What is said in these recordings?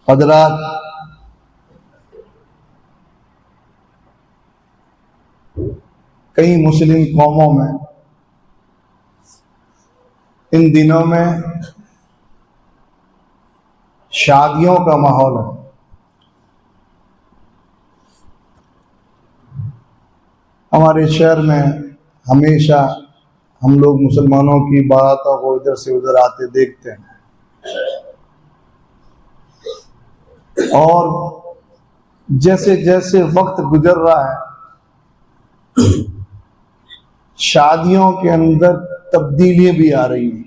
हजरात, कई मुस्लिम कौमों में इन दिनों में शादियों का माहौल है। हमारे शहर में हमेशा हम लोग मुसलमानों की बारातों को इधर से उधर आते देखते हैं, और जैसे जैसे वक्त गुजर रहा है शादियों के अंदर तब्दीलियां भी आ रही हैं।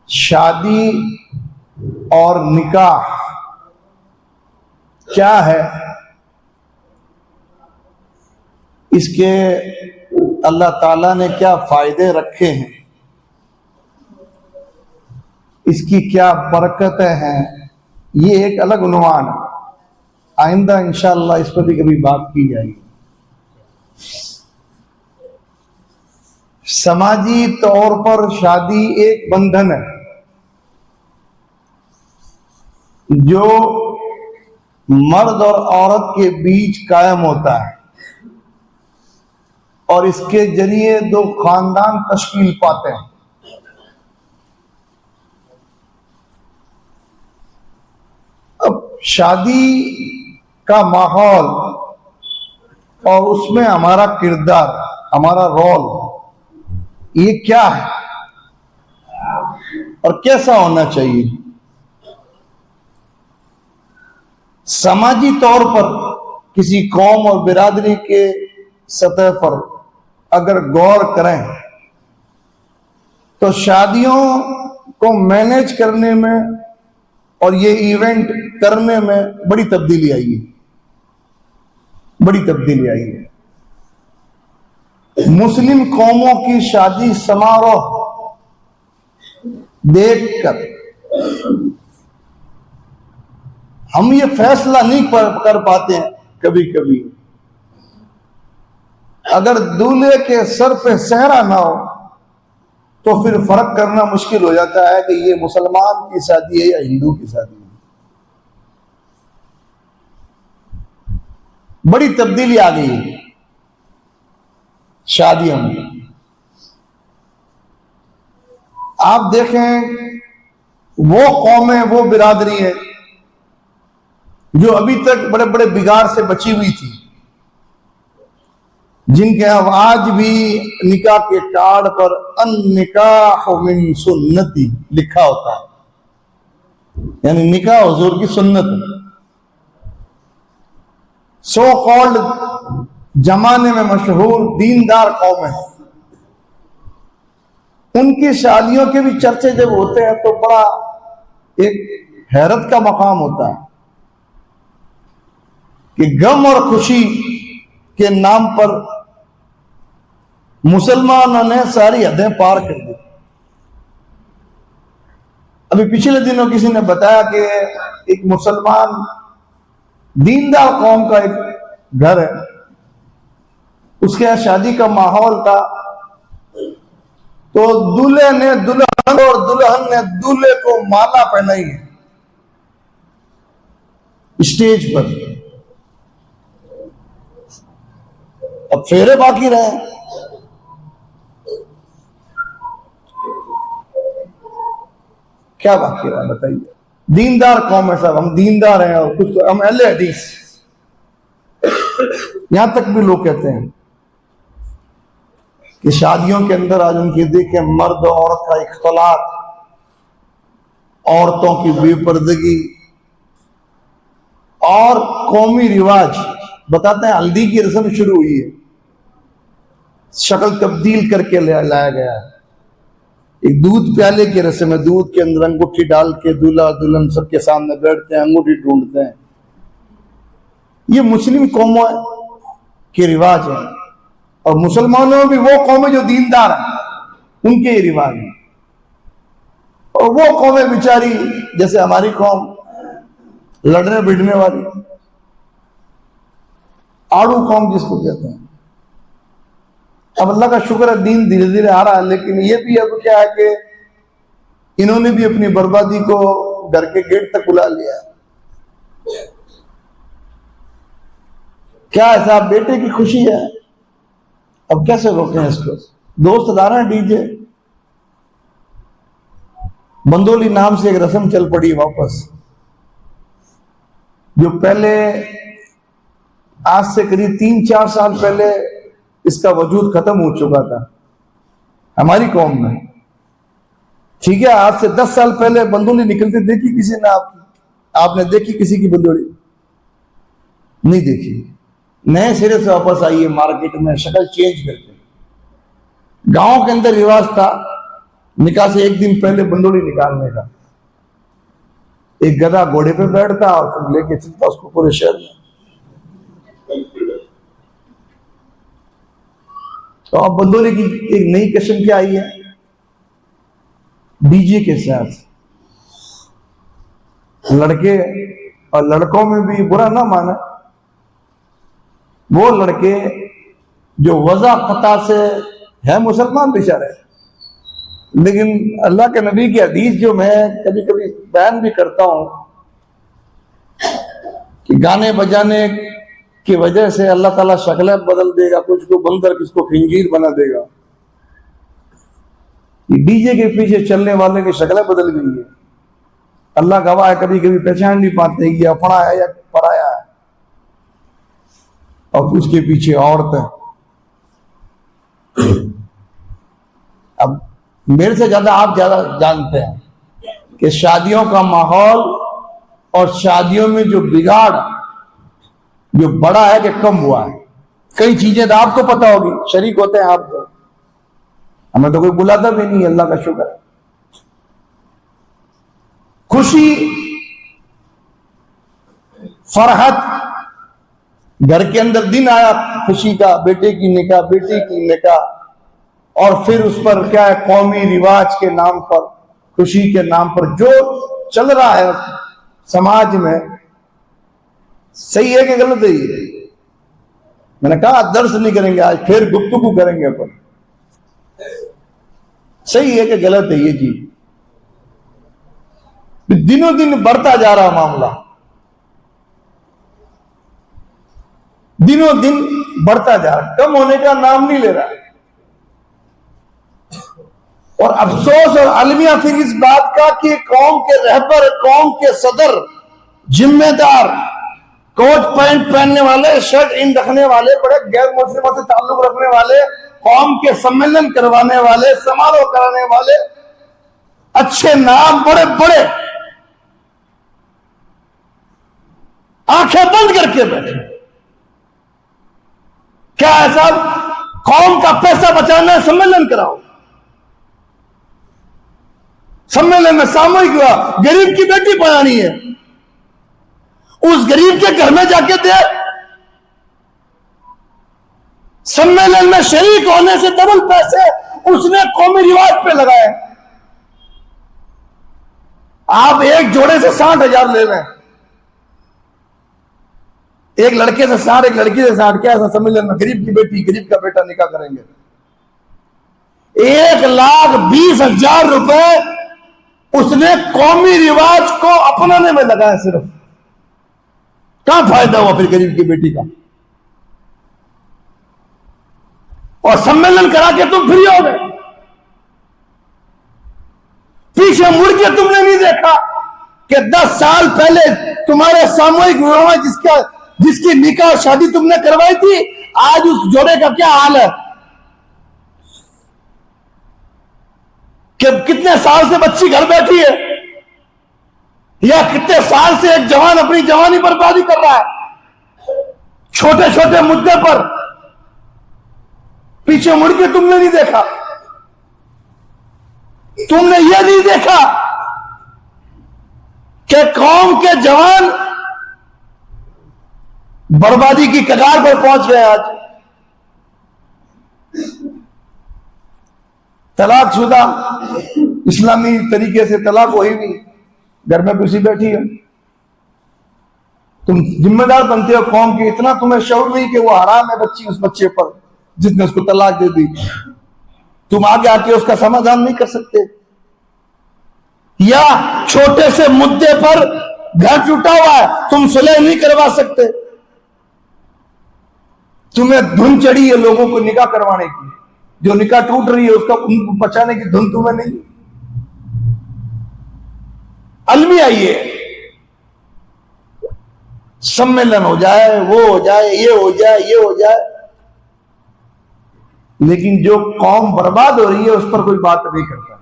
शादी और निकाह क्या है, इसके अल्लाह ताला ने क्या फायदे रखे हैं, इसकी क्या बरकतें हैं, ये एक अलग उन्वान है। आइंदा इंशाअल्लाह इस पर भी कभी बात की जाएगी। समाजी तौर पर शादी एक बंधन है जो मर्द और औरत के बीच कायम होता है, और इसके जरिए दो खानदान तश्कील पाते हैं। अब शादी का माहौल और उसमें हमारा किरदार, हमारा रोल, ये क्या है और कैसा होना चाहिए। समाजी तौर पर किसी कौम और बिरादरी के सतह पर अगर गौर करें तो शादियों को मैनेज करने में और ये इवेंट करने में बड़ी तब्दीली आई है, बड़ी तब्दीली आई है। मुस्लिम कौमों की शादी समारोह देखकर हम ये फैसला नहीं कर पाते हैं कभी कभी, अगर दूल्हे के सर पे सेहरा ना हो तो फिर फर्क करना मुश्किल हो जाता है कि ये मुसलमान की शादी है या हिंदू की शादी है। बड़ी तब्दीली आ गई है शादियों में। आप देखें, वो कौमें, वो बिरादरी है जो अभी तक बड़े बड़े बिगाड़ से बची हुई थी, जिनके अब आज भी निकाह के कार्ड पर अन निकाह मिन सुन्नती लिखा होता है, यानी निकाह हुजूर की सुन्नत। सो कॉल्ड जमाने में मशहूर दीनदार कौम है, उनकी शादियों के भी चर्चे जब होते हैं तो बड़ा एक हैरत का मकाम होता है कि गम और खुशी के नाम पर मुसलमानों ने सारी हदें पार कर दी। अभी पिछले दिनों किसी ने बताया कि एक मुसलमान दीनदार कौम का एक घर है, उसके यहां शादी का माहौल था, तो दूल्हे ने दुल्हन और दुल्हन ने दूल्हे को माला पहनाई है स्टेज पर। अब फेरे बाकी रहे, क्या बाकी रहा बताइए। दीनदार कौम है साहब, हम दीनदार हैं और कुछ हम अहले हदीस, यहां तक भी लोग कहते हैं कि शादियों के अंदर आज उनकी देखें मर्द और औरत का इख्तलात, औरतों की बेपर्दगी और कौमी रिवाज। बताते हैं हल्दी की रस्म शुरू हुई है, शक्ल तब्दील करके लाया गया है। एक दूध प्याले की रस्म है, दूध के अंदर अंगूठी डाल के दूल्हा दुल्हन सबके सामने बैठते हैं, अंगूठी ढूंढते हैं। ये मुस्लिम कौमों के रिवाज है, और मुसलमानों में भी वो कौमें जो दीनदार हैं उनके ये रिवाज हैं, और वो कौमें बेचारी जैसे हमारी कौम लड़ने भिड़ने वाली, आड़ू कौम जिसको कहते हैं। अब अल्लाह का शुक्र है दीन धीरे धीरे आ रहा है, लेकिन ये भी अब क्या है कि इन्होंने भी अपनी बर्बादी को घर के गेट तक बुला लिया। क्या ऐसा बेटे की खुशी है, अब कैसे रोकें इसको? दोस्त ला रहे हैं डीजे, बंदोली नाम से एक रस्म चल पड़ी वापस, जो पहले आज से करीब 3-4 साल पहले इसका वजूद खत्म हो चुका था हमारी कौम में। ठीक है, आज से 10 साल पहले बंदोली निकलती देखी किसी ने? आपने देखी किसी की बंदोली? नहीं देखी। नए सिरे से वापस आई है मार्केट में, शक्ल चेंज करके। गांव के अंदर रिवाज था निकाह से एक दिन पहले बंदोली निकालने का। एक गधा घोड़े पे बैठता और फिर लेके चलता उसको पूरे शहर में। तो अब बंदोली की एक नई किस्म क्या आई है, डीजे के साथ। लड़के और लड़कों में भी बुरा ना माने, वो लड़के जो वज़ा पता से है मुसलमान बेचारे, लेकिन अल्लाह के नबी की हदीस जो मैं कभी कभी बयान भी करता हूं कि गाने बजाने की वजह से अल्लाह ताला शक्लें बदल देगा, कुछ को बंदर किसको खिंजीर बना देगा। ये डीजे के पीछे चलने वाले की शक्लें बदल गई है। अल्लाह गवाह है, कभी कभी पहचान नहीं पाते ये अपना है या पराया है, और उसके पीछे औरतें। अब मेरे से ज्यादा आप ज्यादा जानते हैं कि शादियों का माहौल और शादियों में जो बिगाड़ जो बड़ा है कि कम हुआ है। कई चीजें तो आपको पता होगी, शरीक होते हैं आप तो, हमें तो कोई बुलाता भी नहीं, अल्लाह का शुक्र है। खुशी, फरहत, घर के अंदर दिन आया खुशी का, बेटे की निकाह, बेटी की निकाह, और फिर उस पर क्या है, कौमी रिवाज के नाम पर, खुशी के नाम पर जो चल रहा है समाज में, सही है कि गलत है? ये मैंने कहा दर्स नहीं करेंगे आज, फिर गुफ्तगू करेंगे अपन, सही है कि गलत है ये चीज? दिनों दिन बढ़ता जा रहा मामला, दिनों दिन बढ़ता जा रहा, कम होने का नाम नहीं ले रहा। और अफसोस और अलमिया फिर इस बात का कि कौम के रहबर, कौम के सदर, जिम्मेदार, कोट पैंट पहनने वाले, शर्ट इन रखने वाले, बड़े गैर मुस्लिमों से ताल्लुक रखने वाले, कौम के सम्मेलन करवाने वाले, समारोह कराने वाले, अच्छे नाम बड़े बड़े, आंखें बंद करके बैठे। क्या है साहब, कौम का पैसा बचाना है, सम्मेलन कराओ। सम्मेलन में सामूहिक हुआ, गरीब की बेटी पढ़ानी है, उस गरीब के घर में जाके दे। सम्मेलन में शरीक होने से डबल पैसे उसने कौमी रिवाज पे लगाए। आप एक जोड़े से 60,000 ले लें, एक लड़के से 60, एक लड़की से 60, क्या है सम्मेलन में गरीब की बेटी, गरीब का बेटा निकाह करेंगे। 1,20,000 रुपए उसने कौमी रिवाज को अपनाने में लगाया सिर्फ। क्या फायदा हुआ फिर गरीब की बेटी का? और सम्मेलन करा के तुम फ्री हो गए, पीछे मुड़ के तुमने नहीं देखा कि 10 साल पहले तुम्हारे सामूहिक विवाह में जिसकी निकाह शादी तुमने करवाई थी, आज उस जोड़े का क्या हाल है? कि कितने साल से बच्ची घर बैठी है, या कितने साल से एक जवान अपनी जवानी बर्बादी कर रहा है छोटे छोटे मुद्दे पर। पीछे मुड़ के तुमने नहीं देखा, तुमने यह नहीं देखा कि कौम के जवान बर्बादी की कगार पर पहुंच गए। आज तलाकशुदा इस्लामी तरीके से तलाक हुई भी, घर में कुर्सी बैठी है, तुम जिम्मेदार बनते हो कौम की, इतना तुम्हें शऊर नहीं कि वो हराम है बच्ची उस बच्चे पर जिसने उसको तलाक दे दी, तुम आगे आके उसका समाधान नहीं कर सकते। या छोटे से मुद्दे पर घर टूटा हुआ है, तुम सुलह नहीं करवा सकते। तुम्हें धुन चढ़ी है लोगों को निकाह करवाने की, जो निकाह टूट रही है उसका बचाने की धुन तुम्हें नहीं। अलमी आइए, सम्मेलन हो जाए, वो हो जाए, ये हो जाए, ये हो जाए, लेकिन जो कौम बर्बाद हो रही है उस पर कोई बात नहीं करता।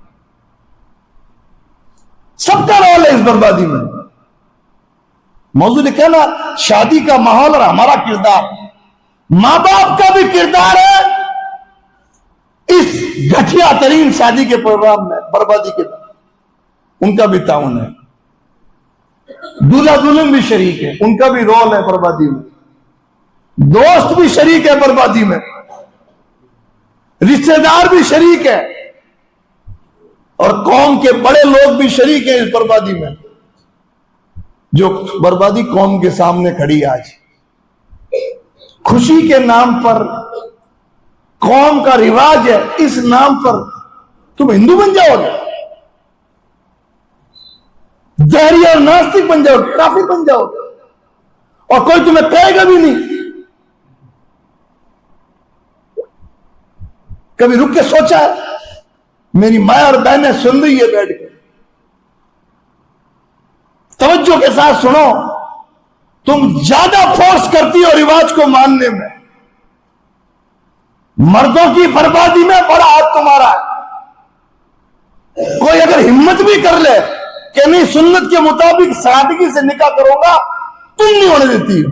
सबका रोल है इस बर्बादी में। मौजूद लिखा ना, शादी का माहौल और हमारा किरदार, मां बाप का भी किरदार है इस घटिया तरीन शादी के प्रोग्राम में, बर्बादी के बाद उनका भी ताउन है। दूल्हा दुल्हन भी शरीक है, उनका भी रोल है बर्बादी में। दोस्त भी शरीक है बर्बादी में, रिश्तेदार भी शरीक है, और कौम के बड़े लोग भी शरीक हैं इस बर्बादी में, जो बर्बादी कौम के सामने खड़ी आज। खुशी के नाम पर कौम का रिवाज है, इस नाम पर तुम हिंदू बन जाओगे, जहरी और नास्तिक बन जाओगे, काफिर बन जाओगे, और कोई तुम्हें कहेगा भी नहीं। कभी रुक के सोचा है? मेरी माँ और बहनें सुन रही है बैठ के, तवज्जो के साथ सुनो। तुम ज्यादा फोर्स करती हो रिवाज को मानने में, मर्दों की बर्बादी में बड़ा हाथ तुम्हारा है। कोई अगर हिम्मत भी कर ले कि नहीं सुन्नत के मुताबिक सादगी से निकाह करूंगा, तुम नहीं होने देती हो।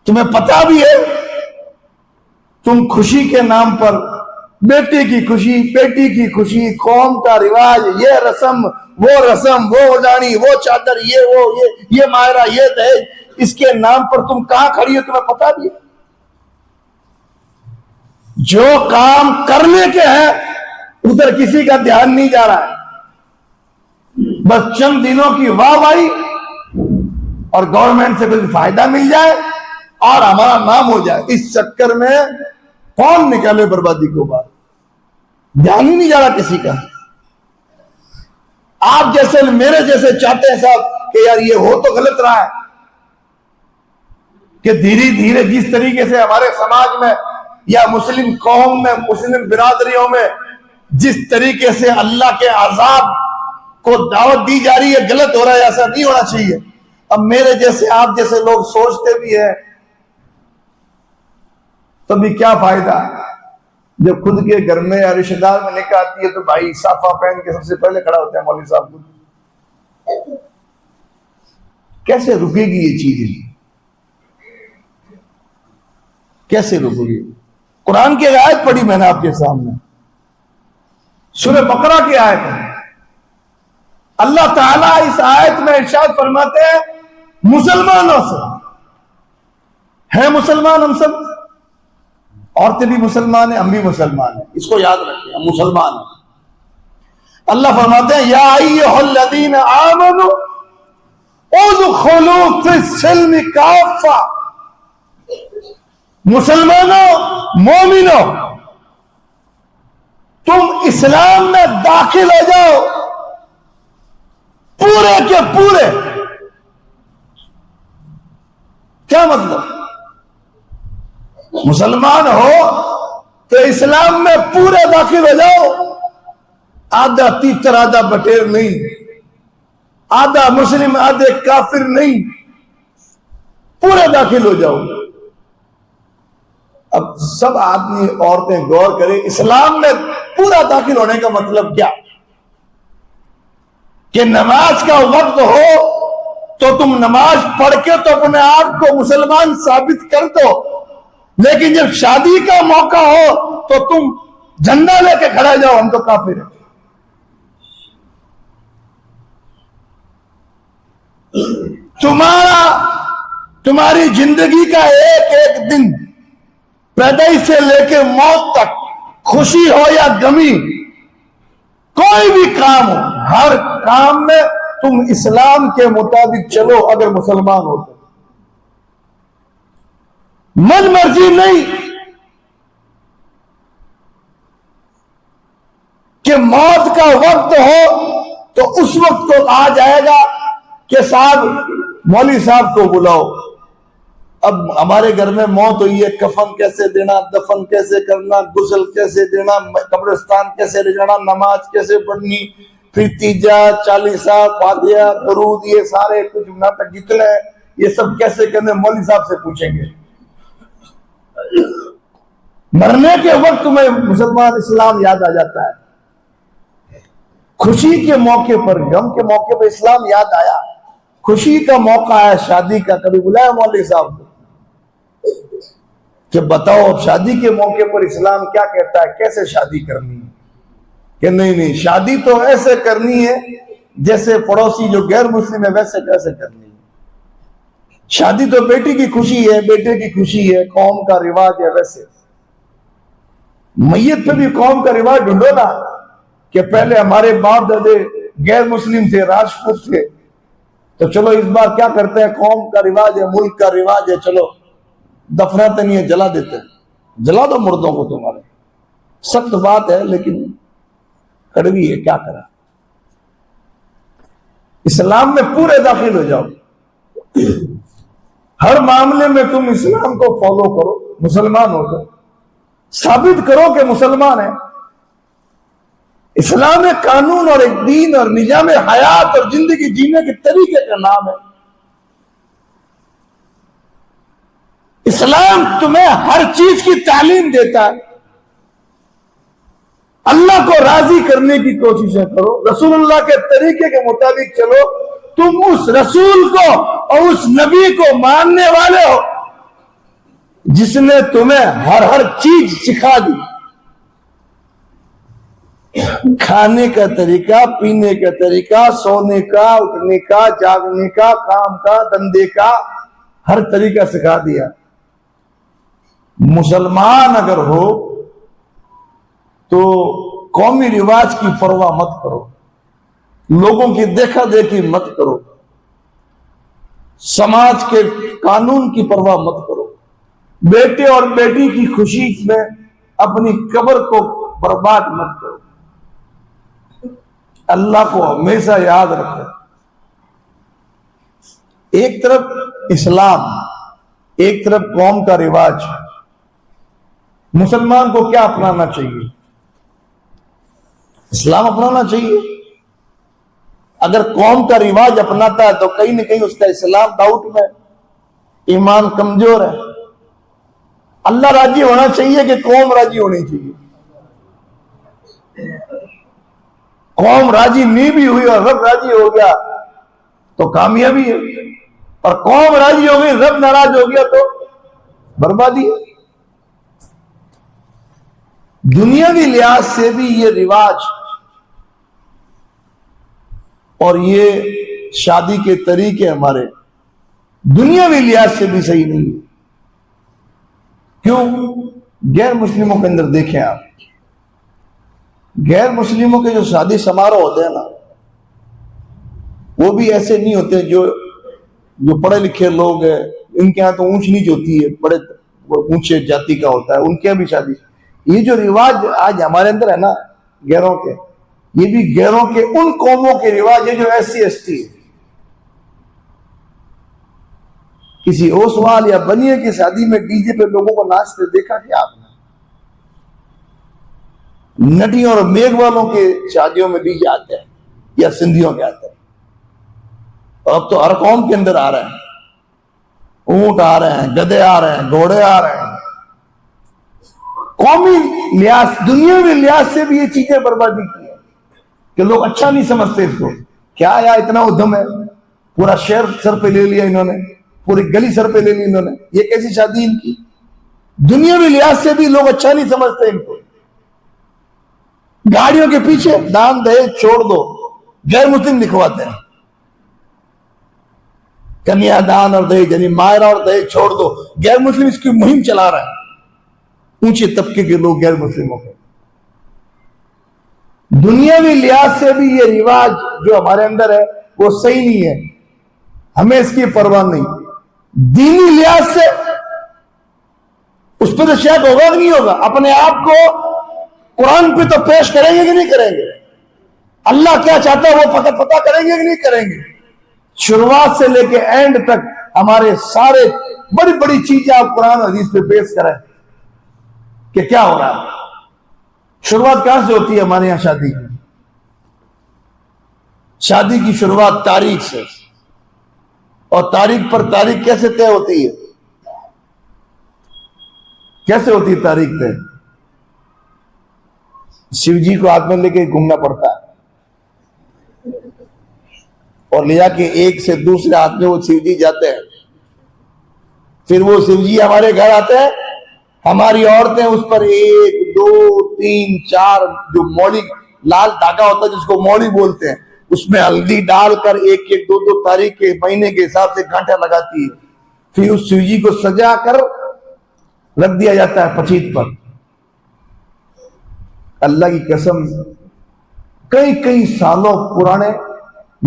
तुम्हें पता भी है तुम खुशी के नाम पर, बेटे की खुशी, बेटी की खुशी, कौम का रिवाज, ये रस्म, वो उड़ानी, वो चादर, ये मायरा, ये दहेज, इसके नाम पर तुम कहां खड़ी हो तुम्हें पता भी है। जो काम करने के हैं उधर किसी का ध्यान नहीं जा रहा है, बस चंद दिनों की वाहवाही और गवर्नमेंट से कुछ फायदा मिल जाए और हमारा नाम हो जाए, इस चक्कर में कौन निकाले बर्बादी को बाहर। ध्यान ही नहीं जा रहा किसी का। आप जैसे मेरे जैसे चाहते हैं साहब कि यार ये हो तो गलत रहा है, कि धीरे धीरे जिस तरीके से हमारे समाज में या मुस्लिम कौम में, मुस्लिम बिरादरियों में जिस तरीके से अल्लाह के अजाब को दावत दी जा रही है, गलत हो रहा है, ऐसा नहीं होना चाहिए। अब मेरे जैसे आप जैसे लोग सोचते भी हैं, तभी क्या फायदा जब खुद के घर में या रिश्तेदार में निकाह आती है तो भाई साफा पहन के सबसे पहले खड़ा होता है मौलवी साहब को। कैसे रुकेगी ये चीजें, कैसे रुकेगी? कुरान की आयत पढ़ी मैंने आपके सामने, सूरह बकरा की आयत है। अल्लाह ताला इस आयत में इरशाद फरमाते हैं मुसलमानों से, है मुसलमान हम सब, औरतें भी मुसलमान है, हम भी मुसलमान है, इसको याद रखें, हम मुसलमान हैं। अल्लाह फरमाते हैं या अय्युहल्लज़ीना आमनू उदखुलू फिस्सिल्मि काफ़ा, मुसलमानों, मोमिनो, तुम इस्लाम में दाखिल हो जाओ पूरे के पूरे। क्या मतलब? मुसलमान हो तो इस्लाम में पूरे दाखिल हो जाओ, आधा तीतर आधा बटेर नहीं, आधा मुस्लिम आधे काफिर नहीं, पूरे दाखिल हो जाओ। अब सब आदमी औरतें गौर करें, इस्लाम में पूरा दाखिल होने का मतलब क्या? कि नमाज का वक्त हो तो तुम नमाज पढ़ के तो अपने आप को मुसलमान साबित कर दो, लेकिन जब शादी का मौका हो तो तुम झंडा लेके खड़ा जाओ हम तो काफिर हैं। तुम्हारी जिंदगी का एक एक दिन, पैदाइश से लेके मौत तक, खुशी हो या गमी, कोई भी काम हो, हर काम में तुम इस्लाम के मुताबिक चलो अगर मुसलमान हो तो। मन मर्जी नहीं। कि मौत का वक्त हो तो उस वक्त तो आ जाएगा कि साहब मौलवी साहब को बुलाओ। अब हमारे घर में मौत हुई है, कफन कैसे देना, दफन कैसे करना, गुस्ल कैसे देना, कब्रिस्तान कैसे ले जाना, नमाज कैसे पढ़नी, फिर तीजा, चालीसा, फातिहा, दरूद, ये सारे कुछ नाटक जितने हैं ये सब कैसे करने, मौलवी साहब से पूछेंगे। मरने के वक्त में मुसलमान इस्लाम याद आ जाता है, खुशी के मौके पर, गम के मौके पर इस्लाम याद आया। खुशी का मौका है शादी का, कभी बुलाया मौलवी साहब को कि बताओ अब शादी के मौके पर इस्लाम क्या कहता है, कैसे शादी करनी है? कि नहीं, शादी तो ऐसे करनी है जैसे पड़ोसी जो गैर मुस्लिम है वैसे कैसे करनी है। शादी तो बेटी की खुशी है, बेटे की खुशी है, कौम का रिवाज है। वैसे मैयत पे भी कौम का रिवाज ढूंढो ना, कि पहले हमारे बाप दादे गैर मुस्लिम थे, राजपूत थे, तो चलो इस बार क्या करते हैं, कौम का रिवाज है, मुल्क का रिवाज है, चलो दफनाते नहीं है, जला देते हैं, जला दो मुर्दों को तुम्हारे। सख्त बात है लेकिन कड़वी है, क्या करा। इस्लाम में पूरे दाखिल हो जाओ, हर मामले में तुम इस्लाम को फॉलो करो, मुसलमान हो तो साबित करो कि मुसलमान है। इस्लाम एक कानून और एक दीन और निजाम हयात और जिंदगी जीने के तरीके का नाम है। इस्लाम तुम्हें हर चीज की तालीम देता है। अल्लाह को राजी करने की कोशिशें करो, रसूलुल्लाह के तरीके के मुताबिक चलो। तुम उस रसूल को और उस नबी को मानने वाले हो जिसने तुम्हें हर हर चीज सिखा दी, खाने का तरीका, पीने का तरीका, सोने का, उठने का, जागने का, काम का, धंधे का, हर तरीका सिखा दिया। मुसलमान अगर हो तो कौमी रिवाज की परवाह मत करो, लोगों की देखा देखी मत करो, समाज के कानून की परवाह मत करो, बेटे और बेटी की खुशी में अपनी कब्र को बर्बाद मत करो। अल्लाह को हमेशा याद रखो। एक तरफ इस्लाम, एक तरफ कौम का रिवाज। मुसलमान को क्या अपनाना चाहिए? इस्लाम अपनाना चाहिए। अगर कौम का रिवाज अपनाता है तो कहीं ना कहीं उसका इस्लाम डाउट में, ईमान कमजोर है। अल्लाह राजी होना चाहिए कि कौम राजी होनी चाहिए? कौम राजी नहीं भी हुई और रब राजी हो गया तो कामयाबी है, और कौम राजी हो गई, रब नाराज हो गया तो बर्बादी है। दुनियावी लिहाज से भी ये रिवाज और ये शादी के तरीके हमारे दुनियावी लिहाज से भी सही नहीं है। क्यों? गैर मुस्लिमों के अंदर देखें आप, गैर मुस्लिमों के जो शादी समारोह होते हैं ना, वो भी ऐसे नहीं होते जो पढ़े लिखे लोग हैं, इनके यहाँ तो ऊंच नीच होती है, बड़े ऊंचे जाति का होता है उनके यहाँ भी शादी। ये जो रिवाज आज हमारे अंदर है ना गैरों के, ये भी गैरों के उन कौमों के रिवाज है जो SC ST है। किसी ओसवाल या बनिए की शादी में डीजे पे लोगों को नाचते देखा क्या आपने? नटियों और मेघ वालों के शादियों में डीजे आते हैं या सिंधियों के आते हैं। अब तो हर कौम के अंदर आ रहे हैं, ऊंट आ रहे हैं, गधे आ रहे हैं, घोड़े आ रहे हैं। कौमी लिहाज, दुनियावी लिहाज से भी ये चीजें बर्बादी की है कि लोग अच्छा नहीं समझते इसको। क्या यार इतना उद्यम है, पूरा शहर सर पे ले लिया इन्होंने, पूरी गली सर पे ले ली इन्होंने, ये कैसी शादी इनकी? दुनियावी लिहाज से भी लोग अच्छा नहीं समझते इनको। गाड़ियों के पीछे दान दहेज छोड़ दो, गैर मुस्लिम लिखवाते हैं कन्यादान और दहेज, यानी मायरा और दहेज छोड़ दो। गैर मुस्लिम इसकी मुहिम चला रहा है, ऊंचे तबके के लोग गैर मुस्लिमों के। दुनियावी लिहाज से भी ये रिवाज जो हमारे अंदर है वो सही नहीं है, हमें इसकी परवाह नहीं। दीनी लिहाज से उस पर तो शायद होगा कि नहीं होगा, अपने आप को कुरान पे तो पेश करेंगे कि नहीं करेंगे? अल्लाह क्या चाहता है वो फकत पता करेंगे कि नहीं करेंगे? शुरुआत से लेके एंड तक हमारे सारे बड़ी बड़ी चीजें आप कुरान हदीस पे पेश करें कि क्या हो रहा है। शुरुआत कहां से होती है हमारे यहां शादी की? शादी की शुरुआत तारीख से, और तारीख पर तारीख कैसे तय होती है? कैसे होती है तारीख तय? शिव जी को हाथ में लेके घूमना पड़ता है और ले जाके एक से दूसरे हाथ में वो शिव जी जाते हैं। फिर वो शिव जी हमारे घर आते हैं, हमारी औरतें उस पर 1 2 3 4 जो मौली लाल धागा होता है जिसको मौली बोलते हैं, उसमें हल्दी डालकर 1 1 2 2 तारीख के महीने के हिसाब से कांटा लगाती है। फिर उस शिव जी को सजा कर रख दिया जाता है पचीत पर। अल्लाह की कसम कई कई सालों पुराने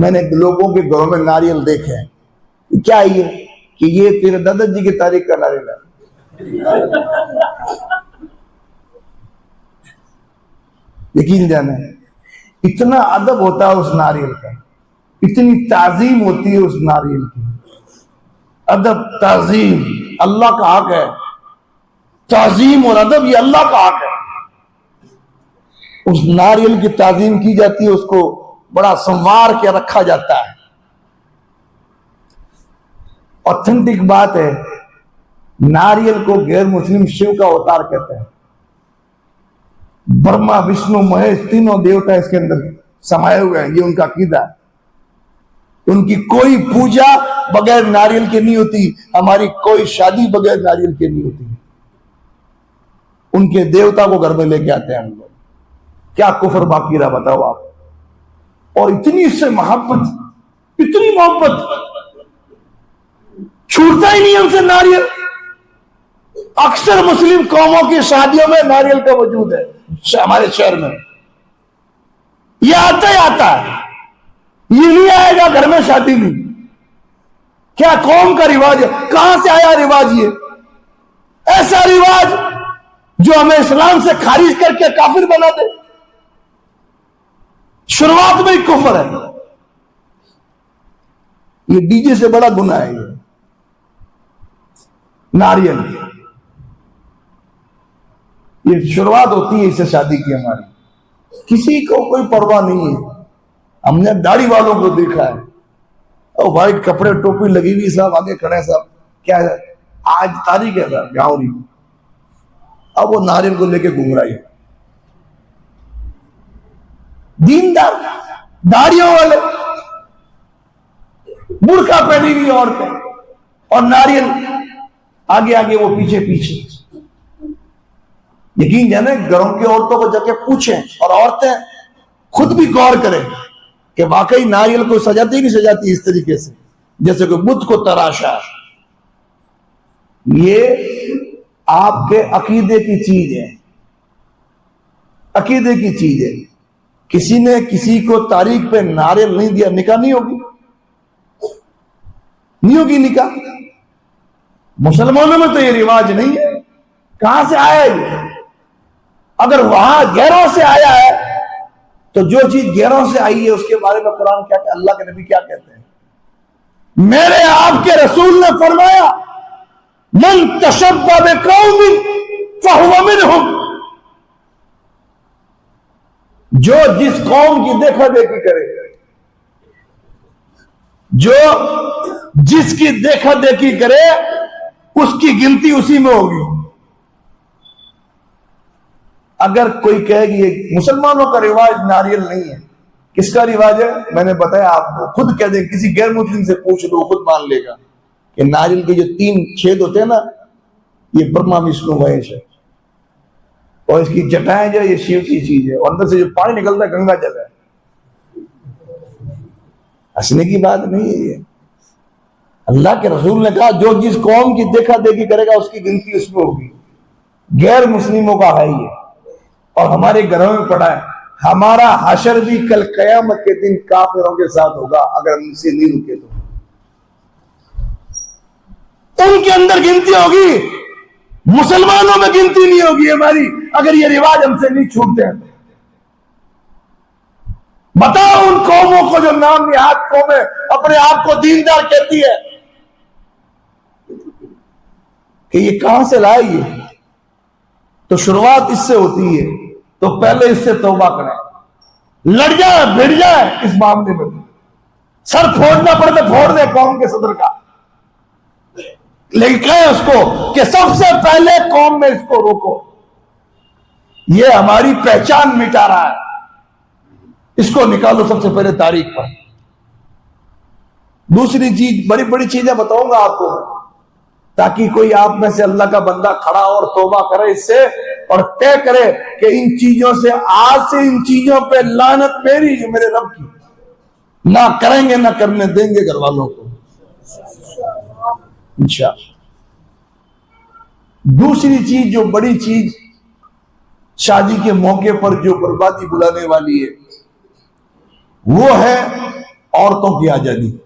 मैंने लोगों के घरों में नारियल देखे हैं। क्या ये कि ये तेरे दादाजी की तारीख का नारियल है। यकीन जाने इतना अदब होता है उस नारियल का, इतनी ताजीम होती है उस नारियल की। अदब ताजीम अल्लाह का हक है, ताजीम और अदब ये अल्लाह का हक है। उस नारियल की ताजीम की जाती है, उसको बड़ा संवार के रखा जाता है। ऑथेंटिक बात है, नारियल को गैर मुस्लिम शिव का अवतार कहते हैं। ब्रह्मा विष्णु महेश तीनों देवता इसके अंदर समाये हुए हैं, ये उनका अकीदा है। उनकी कोई पूजा बगैर नारियल के नहीं होती, हमारी कोई शादी बगैर नारियल के नहीं होती। उनके देवता को घर में लेके आते हैं हम लोग। क्या कुफर बाकी रहा बताओ आप। और इतनी इससे मोहब्बत, इतनी मोहब्बत, छूटता ही नहीं हमसे नारियल। अक्सर मुस्लिम कौमों की शादियों में नारियल का वजूद है हमारे शहर में। यह आता ही आता है, ये नहीं आएगा घर में शादी में। क्या कौम का रिवाज है? कहां से आया रिवाज ये? ऐसा रिवाज जो हमें इस्लाम से खारिज करके काफिर बना दे। शुरुआत में ही कुफर है। ये डीजे से बड़ा गुनाह है ये नारियल। ये शुरुआत होती है इससे शादी की हमारी। किसी को कोई परवाह नहीं है। हमने दाढ़ी वालों को देखा है और व्हाइट कपड़े टोपी लगी हुई, साहब आगे खड़े, साहब क्या है आज तारीख है साहब गाँवरी, अब वो नारियल को लेके घूम रही है। दीनदार दाढ़ियों वाले, बुर्का पहनी हुई औरतें और नारियल आगे आगे वो पीछे पीछे। यकीन जाने घरों की औरतों को जाके पूछें और औरतें खुद भी गौर करें कि वाकई नारियल को सजाती नहीं सजाती इस तरीके से जैसे कोई बुद्ध को तराशा है। ये आपके अकीदे की चीज है, अकीदे की चीज है। किसी ने किसी को तारीख पे नारियल नहीं दिया, निकाह नहीं होगी, नहीं होगी निकाह। मुसलमानों में तो ये रिवाज नहीं है। कहां से आया ये? अगर वहां गैरों से आया है तो जो चीज गैरों से आई है उसके बारे में कुरान क्या, अल्लाह के नबी क्या कहते हैं? मेरे आपके रसूल ने फरमाया, मन तशब्बह बिकौमिन फहुव मिनहुम। जो जिस कौम की देखा देखी करे, जो जिसकी देखा देखी करे उसकी गिनती उसी में होगी। अगर कोई कहे कि ये मुसलमानों का रिवाज नारियल नहीं है, किसका रिवाज है? मैंने बताया आपको, खुद कह दे, किसी गैर मुस्लिम से पूछ लो, खुद मान लेगा कि नारियल के जो 3 छेद होते हैं ना, ये ब्रह्मा विष्णु महेश है, और इसकी जटाएं जो ये शिव की चीज है, और अंदर से जो पानी निकलता है गंगा जल है। हंसने की बात नहीं है ये। अल्लाह के रसूल ने कहा जो जिस कौम की देखा देखी करेगा उसकी गिनती उसमें होगी। गैर मुस्लिमों का है ये, और हमारे घरों में पड़ा है। हमारा हशर भी कल कयामत के दिन काफिरों के साथ होगा अगर हम इनसे नहीं रुके तो। उनके अंदर गिनती होगी, मुसलमानों में गिनती नहीं होगी हमारी। अगर ये रिवाज हमसे नहीं छूटते हैं तो। बताओ उन कौमों को जो नाम निहात कौमें अपने आप को दीनदार कहती है कि ये कहां से लाए ये। तो शुरुआत इससे होती है, तो पहले इससे तौबा करें। लड़ जाए भिड़ जाए इस मामले में, सर फोड़ना पड़े तो फोड़ दे कौम के सदर का, लेकिन कहें उसको कि सबसे पहले कौम में इसको रोको, ये हमारी पहचान मिटा रहा है, इसको निकालो सबसे पहले तारीख पर। दूसरी चीज, बड़ी बड़ी चीजें बताऊंगा आपको, ताकि कोई आप में से अल्लाह का बंदा खड़ा और तौबा करे इससे और तय करे कि इन चीजों से, आज से इन चीजों पे लानत मेरी जो मेरे रब की, ना करेंगे ना करने देंगे घर वालों को इंशाअल्लाह। दूसरी चीज, जो बड़ी चीज शादी के मौके पर जो बर्बादी बुलाने वाली है, वो है औरतों की आजादी।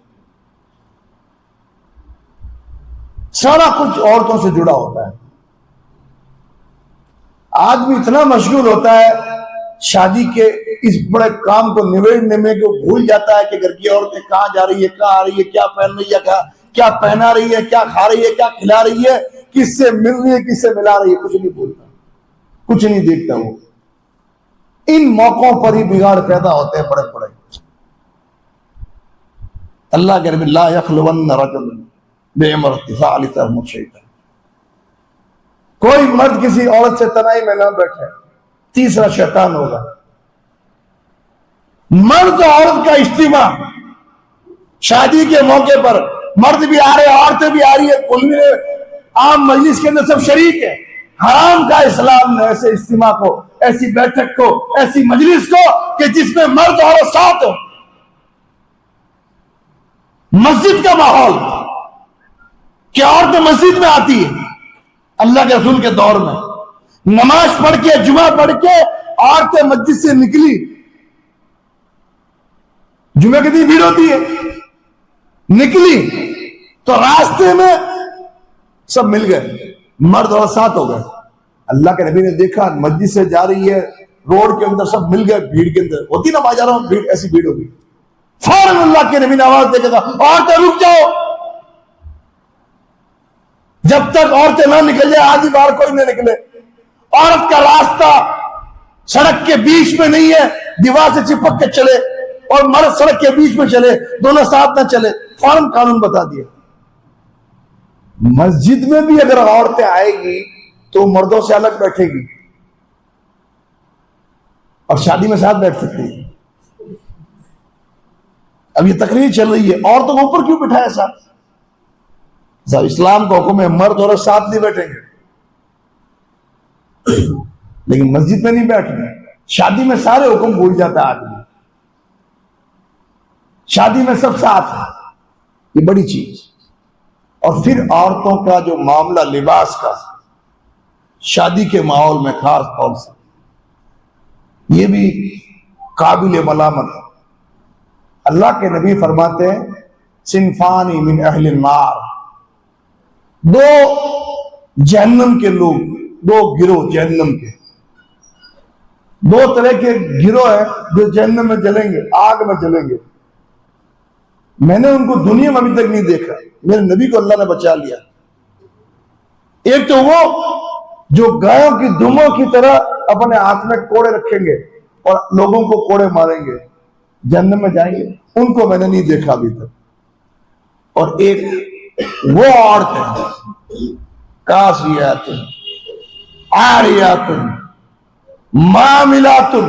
सारा कुछ औरतों से जुड़ा होता है। आदमी इतना मशगूल होता है शादी के इस बड़े काम को निबेड़ने में कि भूल जाता है कि घर की औरतें कहां जा रही है, कहां आ रही है, क्या पहन रही है, क्या पहना रही है, क्या खा रही है, क्या खिला रही है, किससे मिल रही है, किससे मिला रही है, कुछ नहीं भूलता, कुछ नहीं देखता वो। इन मौकों पर ही बिगाड़ पैदा होते हैं बड़े बड़े। अल्लाह के नबी ला यखलुवन्न रजुलन बेइमरअतिन सालिसा मुशैतान, कोई मर्द किसी औरत से तनाई में ना बैठे, तीसरा शैतान होगा। मर्द औरत का इज्तिमा शादी के मौके पर, मर्द भी आ रहे, औरतें भी आ रही है, कुल आम मजलिस के अंदर सब शरीक है। हराम का इस्लाम ने ऐसे इज्तिमा को, ऐसी बैठक को, ऐसी मजलिस को कि जिसमें मर्द औरत साथ हो। मस्जिद का माहौल, क्या औरतें मस्जिद में आती है अल्लाह के रसूल के दौर में, नमाज पढ़ के, जुमा पढ़ के औरतें मस्जिद से निकली, जुमे के दिन भीड़ होती है, निकली तो रास्ते में सब मिल गए, मर्द और साथ हो गए। अल्लाह के नबी ने देखा मस्जिद से जा रही है, रोड के अंदर सब मिल गए, भीड़ के अंदर होती ना बाजारों में भीड़, ऐसी भीड़ होगी। फौरन अल्लाह के नबी ने आवाज देकर कहा औरतें रुक जाओ, जब तक औरतें ना निकल जाए आदि बार कोई ना निकले। औरत का रास्ता सड़क के बीच में नहीं है, दीवार से चिपक के चले, और मर्द सड़क के बीच में चले, दोनों साथ ना चले। फौरन कानून बता दिया। मस्जिद में भी अगर औरतें आएगी तो मर्दों से अलग बैठेगी, और शादी में साथ बैठ सकती है। अब ये तकरीर चल रही है, औरतों को ऊपर क्यों बिठाया साथ? साहब इस्लाम का हुक्म है मर्द औरत साथ नहीं बैठेंगे, लेकिन मस्जिद में नहीं बैठना। शादी में सारे हुक्म भूल जाता है आदमी, शादी में सब साथ है, ये बड़ी चीज। और फिर औरतों का जो मामला लिबास का, शादी के माहौल में खास तौर से, ये भी काबिल मलामत। अल्लाह के नबी फरमाते हैं सिनफानी मिन अहलिन नार, दो जहन्नम के लोग, दो गिरोह जहन्नम के, दो तरह के गिरोह है जो जहन्नम में जलेंगे, आग में जलेंगे। मैंने उनको दुनिया में अभी तक नहीं देखा, मेरे नबी को अल्लाह ने बचा लिया। एक तो वो जो गायों की दुमों की तरह अपने हाथ में कोड़े रखेंगे और लोगों को कोड़े मारेंगे, जहन्नम में जाएंगे, उनको मैंने नहीं देखा अभी तक। और एक वो औरतें कासियातुन आरियातुन मामिलातुन,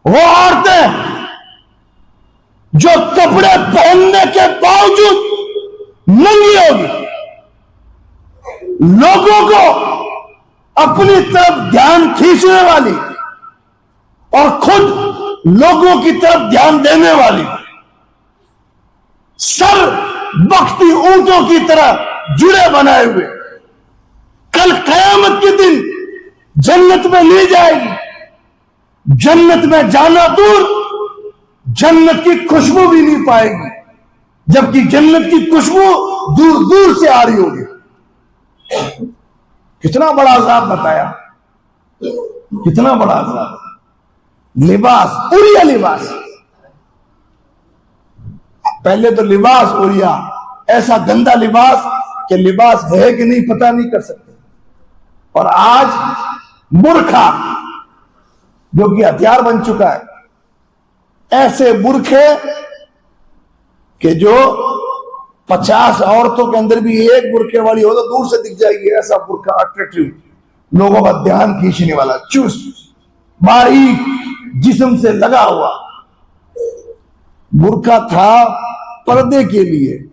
वो औरतें जो कपड़े पहनने के बावजूद नंगी होगी, लोगों को अपनी तरफ ध्यान खींचने वाली और खुद लोगों की तरफ ध्यान देने वाली, सर बख्ती ऊंटों की तरह जुड़े बनाए हुए, कल कयामत के दिन जन्नत में ले जाएगी। जन्नत में जाना दूर, जन्नत की खुशबू भी नहीं पाएगी, जबकि जन्नत की खुशबू दूर दूर से आ रही होगी। कितना बड़ा अज़ाब बताया। कितना बड़ा अजाब। लिबास, उरिया लिबास, पहले तो लिबास उरिया, ऐसा गंदा लिबास कि लिबास है कि नहीं पता नहीं कर सकते। और आज बुरखा जो कि हथियार बन चुका है, ऐसे बुरखे कि जो 50 औरतों के अंदर भी एक बुरखे वाली हो तो दूर से दिख जाएगी, ऐसा बुरखा अट्रैक्टिव, लोगों का ध्यान खींचने वाला, चुस्त बारीक जिस्म से लगा हुआ बुरखा था पर्दे के लिए।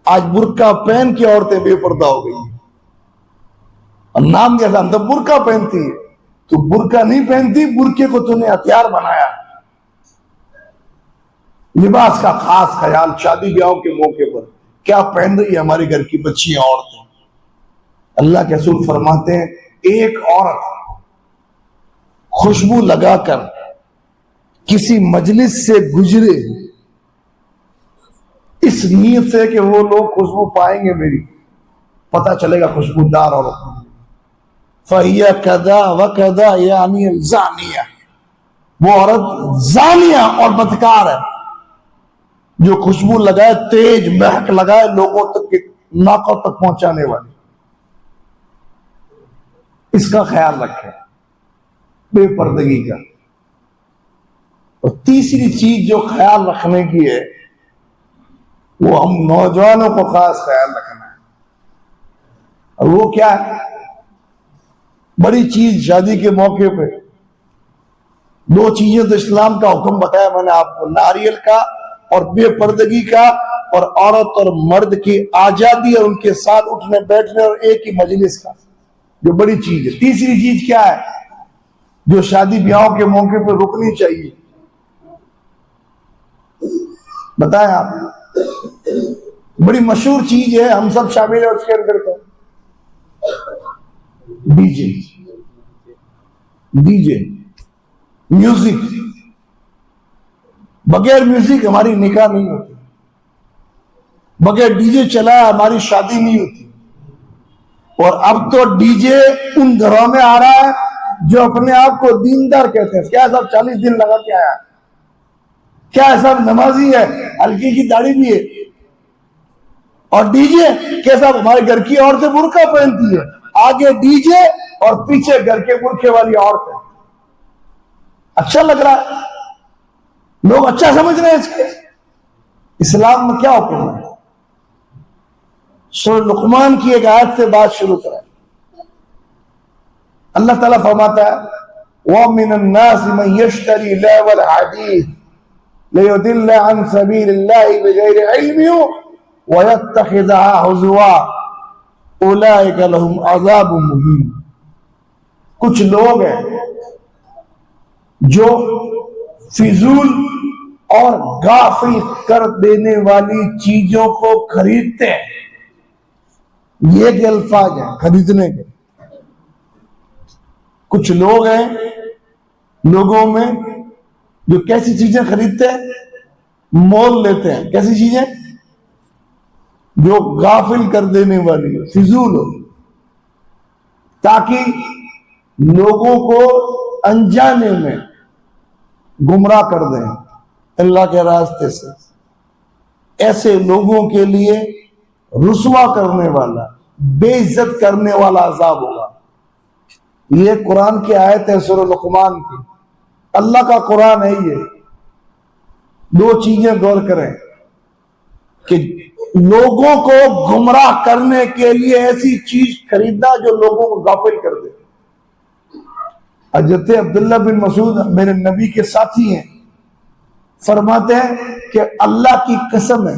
आज बुरका पहन के औरतें बेपर्दा हो गई और नाम कैसा, हम तो बुरका पहनती है। तो बुरका नहीं पहनती, बुरके को तूने हथियार बनाया। लिबास का खास ख्याल शादी ब्याह के मौके पर क्या पहन रही है हमारी घर की बच्चियां औरतें। अल्लाह के रसूल फरमाते हैं, एक औरत खुशबू लगाकर किसी मजलिस से गुजरे इस नीयत से कि वो लोग खुशबू पाएंगे मेरी, पता चलेगा खुशबूदार औरत, फहिया कदा व कदा यानी जानिया, वो औरत जानिया और बदकार है जो खुशबू लगाए, तेज महक लगाए, लोगों तक के नाकों तक पहुंचाने वाली। इसका ख्याल रखें, बेपर्दगी का। और तीसरी चीज जो ख्याल रखने की है वो हम नौजवानों को खास ख्याल रखना है। और वो क्या है, बड़ी चीज शादी के मौके पे दो चीजें तो इस्लाम का हुक्म बताया मैंने आपको, नारियल का और बेपर्दगी का, और औरत और मर्द की आजादी और उनके साथ उठने बैठने और एक ही मजलिस का, जो बड़ी चीज है। तीसरी चीज क्या है जो शादी ब्याह के मौके पर रुकनी चाहिए, बताएं आप। बड़ी मशहूर चीज है, हम सब शामिल है उसके अंदर। तो डीजे, डीजे म्यूजिक, बगैर म्यूजिक हमारी निकाह नहीं होती, बगैर डीजे चलाया हमारी शादी नहीं होती। और अब तो डीजे उन घरों में आ रहा है जो अपने आप को दीनदार कहते हैं। क्या सब 40 दिन लगा के आया, क्या सब नमाजी है, हल्की की दाढ़ी भी है। और डीजे कैसा, हमारे घर की औरतें बुर्का पहनती है, आगे डीजे और पीछे घर के बुरखे वाली औरतें। अच्छा लग रहा है, लोग अच्छा समझ रहे हैं इसके। इस्लाम में क्या हुक्म है? सूरह लुकमान की एक आयत से बात शुरू करें। अल्लाह ताला फरमाता है, व मिनन नास मन यश्तरी लहवल हदीस लियुदिल्ल अन सबीलिल्लाहि बिगैरि इल्मिन व यत्तखिज़हा हुज़ुवा उलाइका लहुम अज़ाबुम मुहीन। कुछ लोग हैं जो फिजूल और गाफिल कर देने वाली चीजों को खरीदते हैं। ये के अल्फाज हैं खरीदने के। कुछ लोग हैं लोगों में जो कैसी चीजें खरीदते हैं, मोल लेते हैं। कैसी चीजें? जो गाफिल कर देने वाली हो, फिजूल हो, ताकि लोगों को अनजाने में गुमराह कर दें अल्लाह के रास्ते से। ऐसे लोगों के लिए रुसवा करने वाला, बेइज्जत करने वाला अजाब होगा। ये कुरान की आयत है सूरह लुकमान की, अल्लाह का कुरान है ये। दो चीजें गौर करें कि लोगों को गुमराह करने के लिए ऐसी चीज खरीदना जो लोगों को गाफिल कर दे। हजरत अब्दुल्ला बिन मसूद मेरे नबी के साथी हैं, फरमाते हैं कि अल्लाह की कसम है,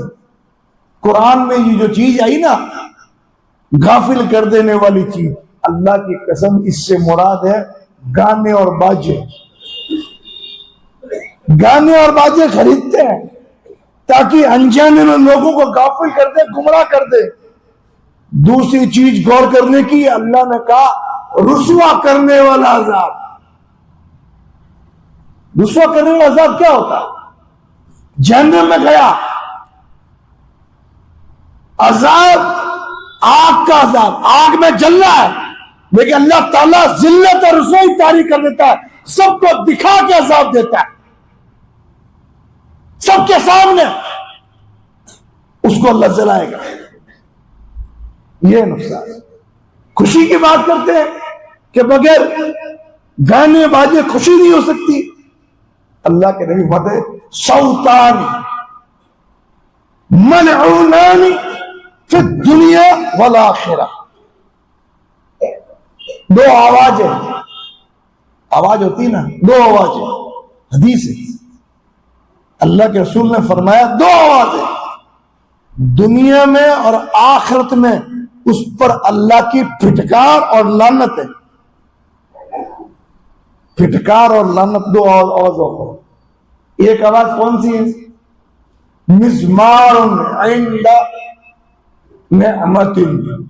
कुरान में ये जो चीज आई ना गाफिल कर देने वाली चीज, अल्लाह की कसम इससे मुराद है गाने और बाजे। गाने और बाजे खरीदते हैं ताकि अनजाने में लोगों को गाफिल कर दे, गुमराह कर दे। दूसरी चीज गौर करने की, अल्लाह ने कहा रुसवा करने वाला अजाब। रुसवा करने वाला अजाब क्या होता? जहन्नम में गया, अजाब, आग का अजाब, आग में जल रहा है, लेकिन अल्लाह ताला जिल्लत और रुसवाई तारी कर देता है, सबको दिखा के अजाब देता है, सबके सामने उसको अल्लाह जलाएगा। यह नुकसान। खुशी की बात करते हैं कि बगैर गाने बाजे खुशी नहीं हो सकती। अल्लाह के नबी फते सौतानी मनऊनानी फिर दुनिया वल आखिरा। दो आवाजें, आवाज होती ना, दो आवाजें, हदीस है, अल्लाह के रसूल ने फरमाया दो आवाजें दुनिया में और आखिरत में उस पर अल्लाह की फिटकार और लानत है। फिटकार और लानत दो आवाजों को। एक आवाज कौन सी है? मिज़मारुन इंदा निअमतिन,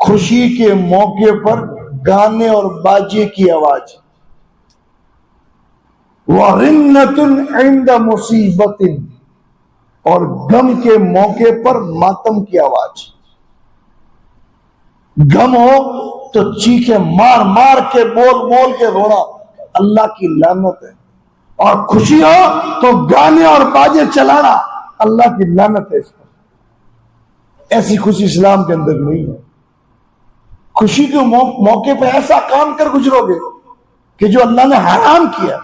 खुशी के मौके पर गाने और बाजे की आवाज। वरिन्नतुन इंदा मुसीबतिन, और गम के मौके पर मातम की आवाज। गम हो तो चीखे मार मार के बोल बोल के रोना, अल्लाह की लानत है। और खुशी हो तो गाने और बाजे चलाना, अल्लाह की लानत है इस पर। ऐसी खुशी इस्लाम के अंदर नहीं है। खुशी के मौके पर ऐसा काम कर गुजरोगे कि जो अल्लाह ने हराम किया।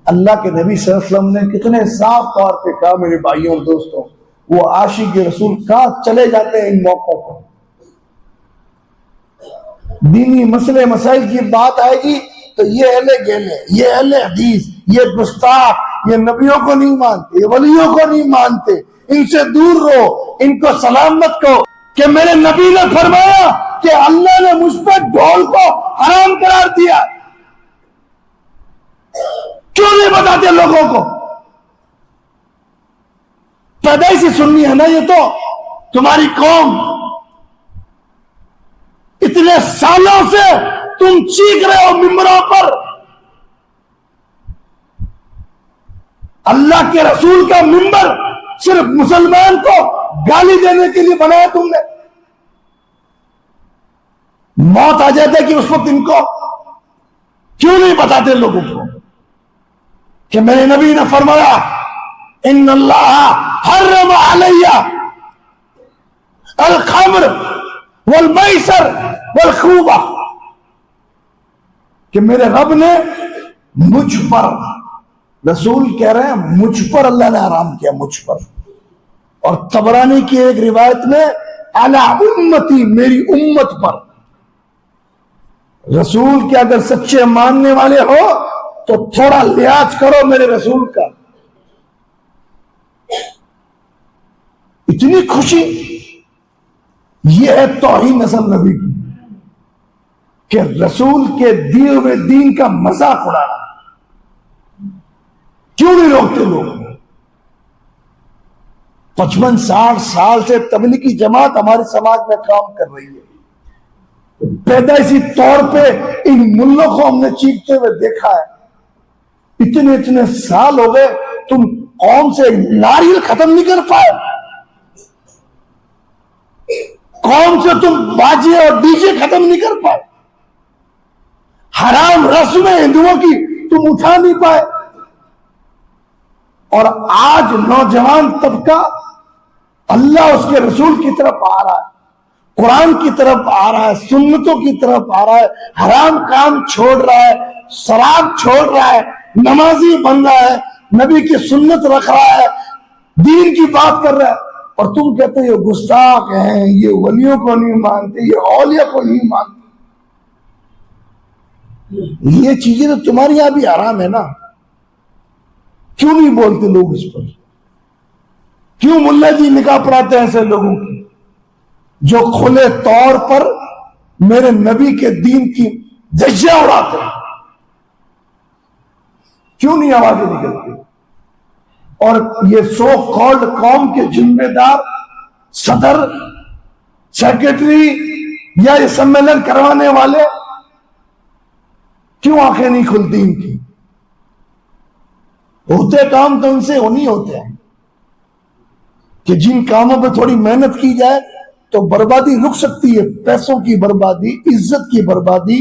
अल्लाह के नबी सल्लल्लाहु अलैहि वसल्लम ने कितने साफ तौर पे कहा, मेरे भाइयों और दोस्तों, वो आशिक रसूल कहां चले जाते हैं इन मौकों पर। दीनी मसले मसाइल की बात आएगी तो ये अहले गेले, ये अहले हदीस, ये गुस्ताख, ये नबियों को नहीं मानते, ये वलियों को नहीं मानते, इनसे दूर रहो, इनको सलाम मत कहो। कि मेरे नबी ने फरमाया कि अल्लाह ने मुझ पर ढोल को हराम करार दिया। क्यों नहीं बताते लोगों को? पैदाइशी सुन्नी है ना ये तो। तुम्हारी कौम इतने सालों से तुम चीख रहे हो मिंबरों पर, अल्लाह के रसूल का मिंबर सिर्फ मुसलमान को गाली देने के लिए बनाया तुमने। मौत आ जाता है कि उस वक्त इनको क्यों नहीं बताते लोगों को कि मेरे नबी ने फरमाया इन्नल्लाह हर्रम अलैया अल खम्र वल मैसर वल खूबा, कि मेरे रब ने मुझ पर, रसूल कह रहे हैं मुझ पर अल्लाह ने हराम किया, मुझ पर। और तबरानी की एक रिवायत में अला उम्मती, मेरी उम्मत पर। रसूल के अगर सच्चे मानने वाले हो तो थोड़ा लिहाज करो मेरे रसूल का। इतनी खुशी, यह है तौहीन नस्ल नबी की, कि रसूल के दिए हुए दीन का मजाक उड़ाना। क्यों नहीं रोकते लोग? 55-60 साल से तबलीगी जमात हमारे समाज में काम कर रही है। पैदाइशी तौर पे इन मुल्लों को हमने चीखते हुए देखा है। इतने इतने साल हो गए, तुम कौम से नारियल खत्म नहीं कर पाए। कौम से तुम बाजे और डीजे खत्म नहीं कर पाए। हराम रस्में हिंदुओं की तुम उठा नहीं पाए। और आज नौजवान तबका अल्लाह उसके रसूल की तरफ आ रहा है, कुरान की तरफ आ रहा है, सुन्नतों की तरफ आ रहा है, हराम काम छोड़ रहा है, शराब छोड़ रहा है, नमाजी बन रहा है, नबी की सुन्नत रख रहा है, दीन की बात कर रहा है। और तुम कहते हो ये गुस्ताख हैं, ये वलियों को नहीं मानते, ये औलिया को नहीं मानते। ये चीजें तो तुम्हारे यहां भी हराम है ना। क्यों नहीं बोलते लोग इस पर? क्यों मुल्ला जी निकाह पढ़ाते हैं ऐसे लोगों की जो खुले तौर पर मेरे नबी के दीन की धज्जियां उड़ाते हैं? क्यों नहीं आवाजें निकलती? और ये सो कॉल्ड कौम के जिम्मेदार सदर, सेक्रेटरी या ये सम्मेलन करवाने वाले क्यों आंखें नहीं खुलती इनकी? होते काम तो इनसे नहीं होते हैं कि जिन कामों पे थोड़ी मेहनत की जाए तो बर्बादी रुक सकती है। पैसों की बर्बादी, इज्जत की बर्बादी,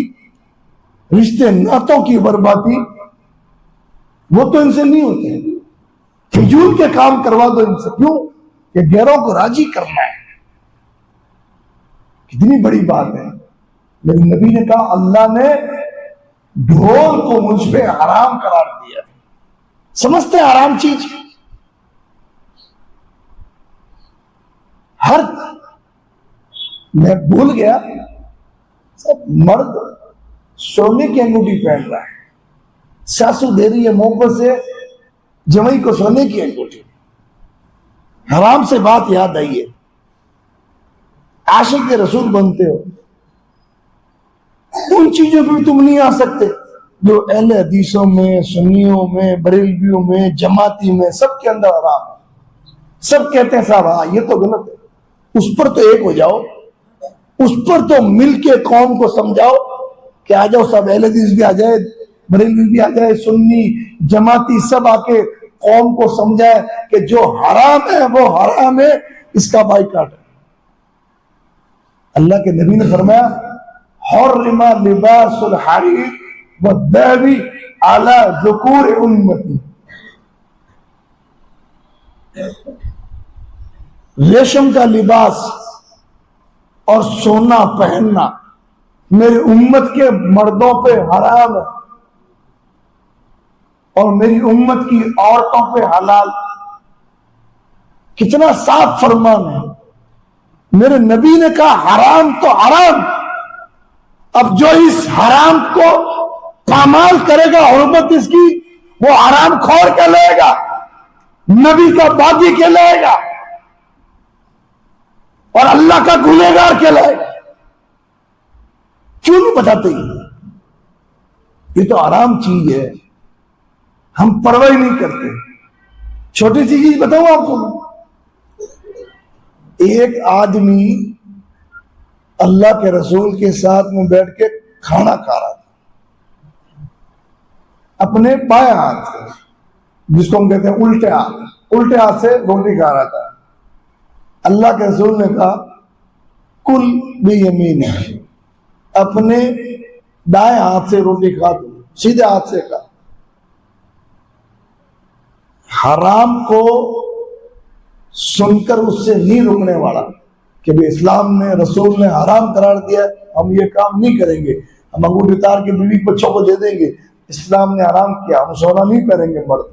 रिश्ते नातों की बर्बादी, वो तो इनसे नहीं होते। फिजूल के काम करवा दो इनसे। क्यों? कि गैरों को राजी करना है। कितनी बड़ी बात है। लेकिन नबी ने कहा अल्लाह ने ढोल को मुझ पे हराम करार दिया। समझते हैं हराम चीज हर, मैं भूल गया, सब मर्द सोने की अंगूठी पहन रहा है, सासू दे रही है मोहब्बत से जवाई को सोने की अंगूठी। हराम से बात याद आई है। आशिक के रसूल बनते हो, उन चीजों पर भी तुम नहीं आ सकते जो अहले हदीसों में, सुन्नियों में, बरेलवियों में, जमाती में, सबके अंदर हराम है। सब कहते हैं साहब हाँ ये तो गलत है, उस पर तो एक हो जाओ, उस पर तो मिलके कौम को समझाओ कि आ जाओ सब, अहले हदीस भी आ जाए, बरेलवी भी आ जाए, सुन्नी जमाती सब आके कौम को समझाए कि जो हराम है वो हराम है, इसका बाइकाट है। अल्लाह के नबी ने फरमाया हुर्रिमा लिबासुल हरीर वद्दाबी अला ज़ुकूर उम्मती। रेशम का लिबास और सोना पहनना मेरी उम्मत के मर्दों पे हराम है और मेरी उम्मत की औरतों पे हलाल। कितना साफ फरमान है। मेरे नबी ने कहा हराम तो हराम। अब जो इस हराम को पामाल करेगा, हुर्मत इसकी, वो हराम खोर कहलाएगा, नबी का बागी कहलाएगा और अल्लाह का गुनहगार कहलाएगा। क्यों नहीं बताते? ये तो आराम चीज है, हम परवाह नहीं करते। छोटी सी चीज बताऊं आपको। एक आदमी अल्लाह के रसूल के साथ में बैठ के खाना खा रहा था अपने बाएं हाथ से, जिसको हम कहते हैं उल्टे हाथ से रोटी खा रहा था। अल्लाह के रसूल ने कहा कुल बेयमीन, अपने दाएं हाथ से रोटी खा दो, सीधे हाथ से खा। हराम को सुनकर उससे नहीं रुकने वाला कि भाई इस्लाम ने, रसूल ने हराम करार दिया, हम ये काम नहीं करेंगे, हम अंगूठी उतार के बीवी बच्चों को दे देंगे। इस्लाम ने हराम किया, हम सोना नहीं पहनेंगे मर्द।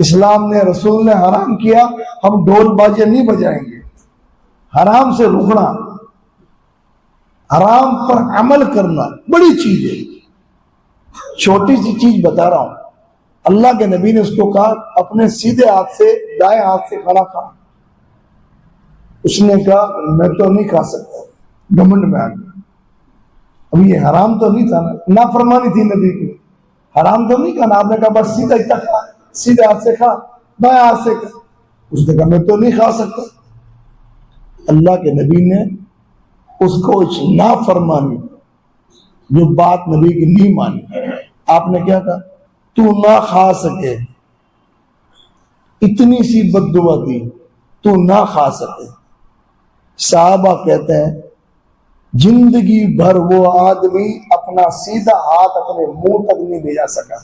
इस्लाम ने, रसूल ने हराम किया, हम ढोल बाजे नहीं बजाएंगे। हराम से रुकना, हराम पर अमल करना बड़ी चीज है। छोटी सी चीज बता रहा हूं। अल्लाह के नबी ने उसको कहा अपने सीधे हाथ से दाएं हाथ से खाना खा। उसने कहा मैं तो नहीं खा सकता, घमंड में आ गया। अब ये हराम तो नहीं था ना, नाफरमानी थी नबी की, हराम तो नहीं खाना। आपने कहा बस सीधा ही खा, सीधे हाथ से खा, दाएं हाथ से खा। उसने कहा मैं तो नहीं खा सकता। अल्लाह के नबी ने उसको इस नाफरमानी, जो बात नबी की नहीं मानी, आपने क्या कहा? तू ना खा सके, इतनी सी बद्दुआ दी, तू ना खा सके। साहबा कहते हैं जिंदगी भर वो आदमी अपना सीधा हाथ अपने मुंह तक नहीं ले जा सका।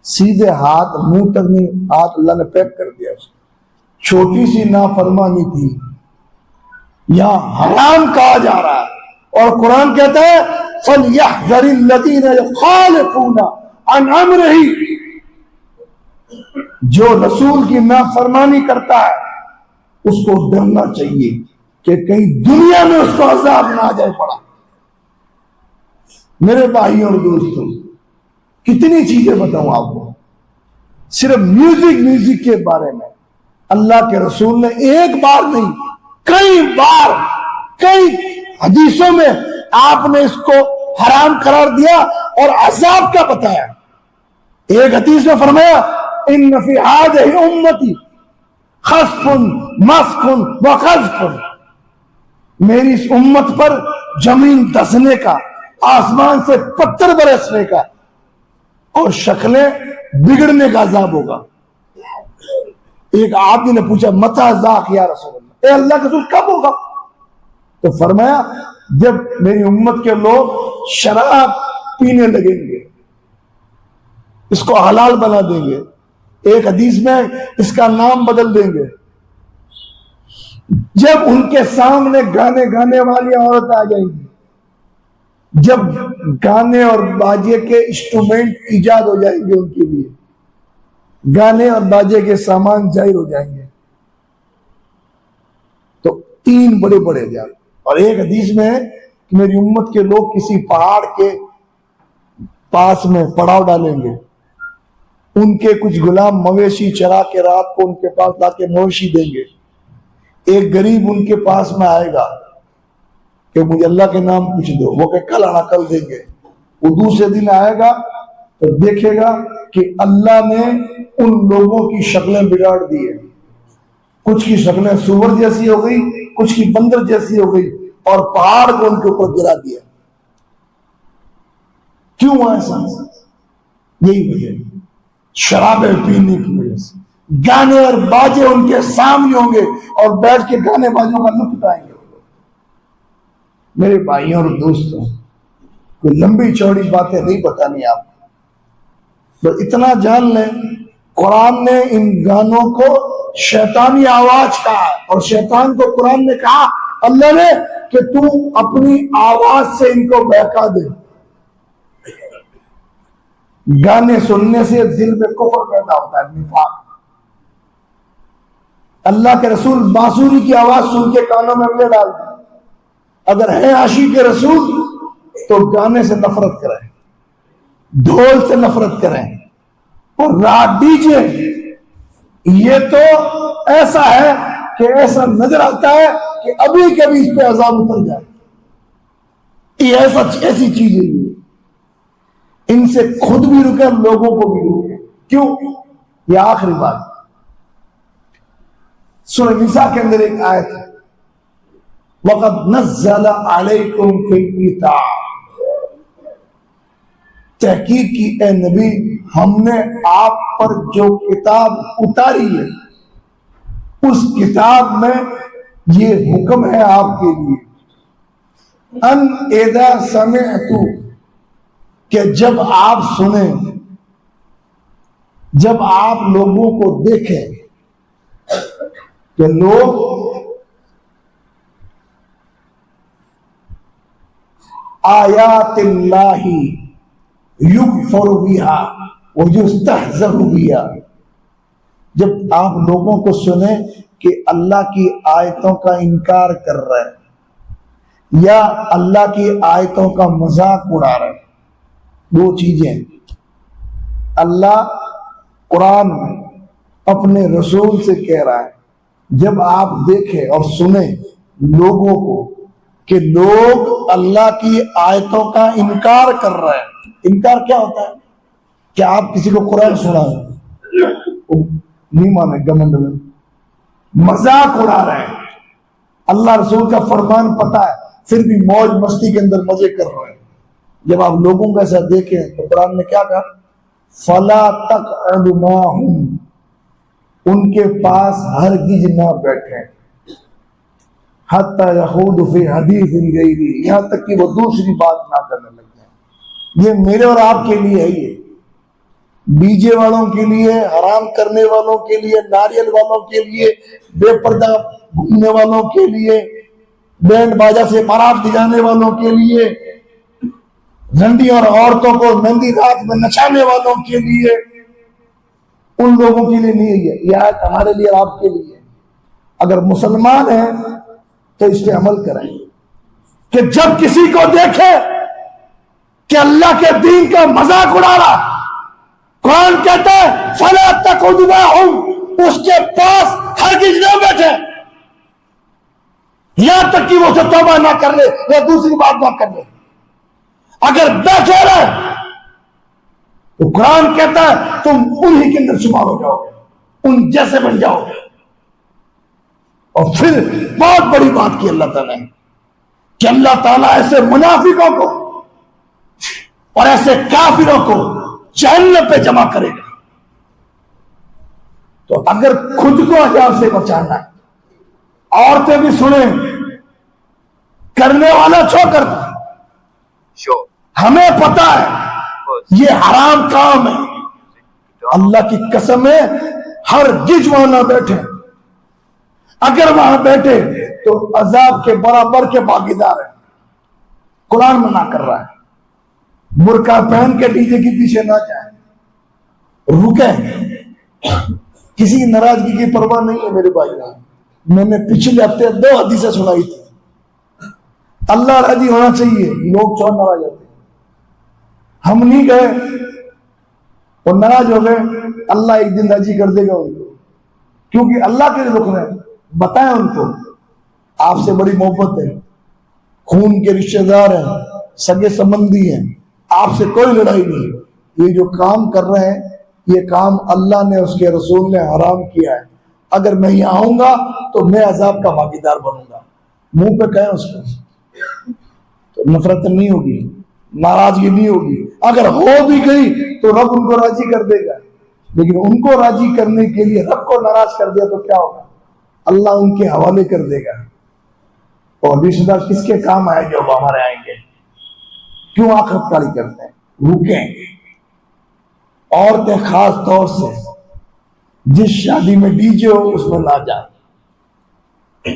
सीधे हाथ मुंह तक नहीं, हाथ अल्लाह ने पैक कर दिया उसको। छोटी सी नाफरमानी थी, यहां हराम कहा जा रहा है। और कुरान कहता है फलयहज़रिल्लज़ीना युखालिफूना अन अम्रिही, जो रसूल की नाफरमानी करता है उसको डरना चाहिए कि कहीं दुनिया में उसको अज़ाब ना आ जाए पड़ा। मेरे भाइयों और दोस्तों, कितनी चीजें बताऊं आपको। सिर्फ म्यूजिक के बारे में अल्लाह के रसूल ने एक बार नहीं, कई बार, कई हदीसों में आपने इसको हराम करार दिया और अज़ाब का बताया। एक हदीस में फरमाया इन फी हादिही उम्मती खस्फुन मस्कुन व खज़फुन, मेरी इस उम्मत पर जमीन धंसने का, आसमान से पत्थर बरसने का और शक्लें बिगड़ने का अज़ाब होगा। एक आदमी ने पूछा मता ज़ाक या रसूल अल्लाह, ए अल्लाह के रसूल कब होगा? तो फरमाया जब मेरी उम्मत के लोग शराब पीने लगेंगे, इसको हलाल बना देंगे, एक हदीस में इसका नाम बदल देंगे। जब उनके सामने गाने गाने वाली औरत आ जाएंगी, जब गाने और बाजे के इंस्ट्रूमेंट इजाद हो जाएंगे, उनके लिए गाने और बाजे के सामान जाहिर हो जाएंगे, तो 3 बड़े बड़े जाल। और एक हदीस में है कि मेरी उम्मत के लोग किसी पहाड़ के पास में पड़ाव डालेंगे, उनके कुछ गुलाम मवेशी चरा के रात को उनके पास लाके मवेशी देंगे। एक गरीब उनके पास में आएगा कि मुझे अल्लाह के नाम पूछ दो, वो कहे कल आना, कल देंगे। वो दूसरे दिन आएगा तो देखेगा कि अल्लाह ने उन लोगों की शक्लें बिगाड़ दी है, कुछ की शक्लें सुअर जैसी हो गई, कुछ की बंदर जैसी हो गई, और पहाड़ को उनके ऊपर गिरा दिया। क्यों ऐसा? यही वजह, शराबें पीने की वजह से। गाने और बाजे उनके सामने होंगे और बैठ के गाने बाजों का लुत्फ उठाएंगे। मेरे भाइयों और दोस्तों, कोई लंबी चौड़ी बातें नहीं बतानी आपको, तो इतना जान लें, कुरान ने इन गानों को शैतानी आवाज कहा, और शैतान को कुरान ने कहा अल्लाह ने कि तू अपनी आवाज से इनको बहका दे। गाने सुनने से दिल में कुफ्र पैदा होता है, निफाक। अल्लाह के रसूल बांसुरी की आवाज सुन के कानों में उंगली डाल दी। अगर है आशिक के रसूल तो गाने से नफरत करें, ढोल से नफरत करें, और रात डीजे ये तो ऐसा है कि ऐसा नजर आता है कि अभी कभी इस पे अजाब उतर जाए। ये ऐसी चीज है, इनसे खुद भी रुके, लोगों को भी रुके। क्यों? ये आखिरी बात, सूरह निसा के अंदर एक आयत है, वक़द नज़्ज़ल अलैकुम फिल किताब, तहकीक की ए नबी हमने आप पर जो किताब उतारी है, उस किताब में ये हुक्म है आपके लिए, अन इज़ा समिअतु, कि जब आप सुने, जब आप लोगों को देखें कि लोग आयातिल्लाही युकफरु बिहा व युस्तहज़अ बिहा, जब आप लोगों को सुने कि अल्लाह की आयतों का इनकार कर रहा है या अल्लाह की आयतों का मजाक उड़ा रहा है, दो चीजें अल्लाह कुरान में अपने रसूल से कह रहा है। जब आप देखें और सुने लोगों को कि लोग अल्लाह की आयतों का इनकार कर रहे हैं, इनकार क्या होता है? क्या आप किसी को कुरान सुनाए, नहीं माने, घमंड में मजाक उड़ा रहे हैं, अल्लाह रसूल का फरमान पता है, फिर भी मौज मस्ती के अंदर मजे कर रहे हैं। जब आप लोगों को ऐसा देखें तो कुरान ने क्या कहा? फला तक़अदु माहुम, उनके पास हरगिज ना बैठे, हत्ता यखूदु फी हदीसिन गैरी, यहां तक कि वो दूसरी बात ना करने लग जाए। ये मेरे और आपके लिए है, ये डीजे वालों के लिए, हराम करने वालों के लिए, नारियल वालों के लिए, बेपर्दा घूमने वालों के लिए, बैंड बाजा से बारात दिखाने वालों के लिए, रंडी और औरतों को मेहंदी रात में नचाने वालों के लिए, उन लोगों के लिए नहीं है यह हमारे लिए और आपके लिए। अगर मुसलमान हैं तो इस पे अमल करें कि जब किसी को देखे कि अल्लाह के दीन का मजाक उड़ा रहा, कुरान कहता है फला तक़अदु माहुम, उसके पास हरगिज न बैठे, यहां तक कि वो जो तौबा ना कर ले या दूसरी बात ना कर ले। अगर बैठे रहे तो कुरान कहता है तुम उन्हीं के अंदर शुमार हो जाओगे, उन जैसे बन जाओगे। और फिर बहुत बड़ी बात की अल्लाह ताला ने कि अल्लाह ताला ऐसे मुनाफिकों को और ऐसे काफिरों को जहन्नम पे जमा करेगा। तो अगर खुद को अजाब से बचाना है, औरतें भी सुने, करने वाला छो करता, हमें पता है ये हराम काम है। अल्लाह की कसम है, हर गिज वहां ना बैठे, अगर वहां बैठे तो अजाब के बराबर के भागीदार है। कुरान मना कर रहा है, बुर्का पहन के डीजे के पीछे ना जाए, रुके, किसी की नाराजगी की परवाह नहीं है मेरे भाई। मैंने पिछले हफ्ते 2 हदीसें सुनाई थी। अल्लाह राजी होना चाहिए, लोग चौन नाराज होते, हम नहीं गए और नाराज हो गए, अल्लाह एक दिन राजी कर देगा उनको, क्योंकि अल्लाह के रुख में बताएं उनको आपसे बड़ी मोहब्बत है, खून के रिश्तेदार हैं, सगे संबंधी हैं, आपसे कोई लड़ाई नहीं। ये जो काम कर रहे हैं ये काम अल्लाह ने उसके रसूल ने हराम किया है। अगर मैं यहाँ आऊंगा तो मैं अजाब का भागीदार बनूंगा। मुंह पे कहें उसको, तो नफरत नहीं होगी, नाराजगी नहीं होगी। अगर हो भी गई तो रब उनको राजी कर देगा, लेकिन उनको राजी करने के लिए रब को नाराज कर दिया तो क्या होगा, अल्लाह उनके हवाले कर देगा। और रिश्तेदार किसके काम आए जो हमारे आएंगे, क्यों आखिरत काली करते हैं। रुकें, औरतें खास तौर से जिस शादी में डीजे हो उसमें ना जाए,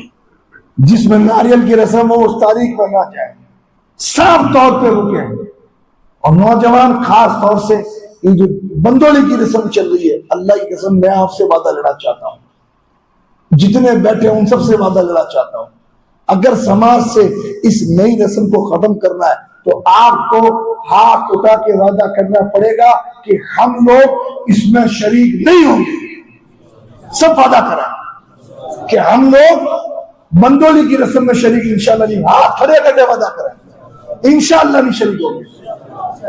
जिसमें नारियल की रस्म हो उस तारीख में ना जाए, साफ तौर पे रुके। और नौजवान खास तौर से ये जो बंदोली की रस्म चल रही है, अल्लाह की कसम मैं आपसे वादा लड़ा चाहता हूं, जितने बैठे उन सबसे वादा लड़ा चाहता हूं, अगर समाज से इस नई रस्म को खत्म करना है तो आपको हाथ उठा के वादा करना पड़ेगा कि हम लोग इसमें शरीक नहीं होंगे। सब वादा करें कि हम लोग बंदोली की रस्म में शरीक इंशाल्लाह नहीं, हाथ खड़े करके वादा करें इंशाल्लाह नहीं शरीक होंगे।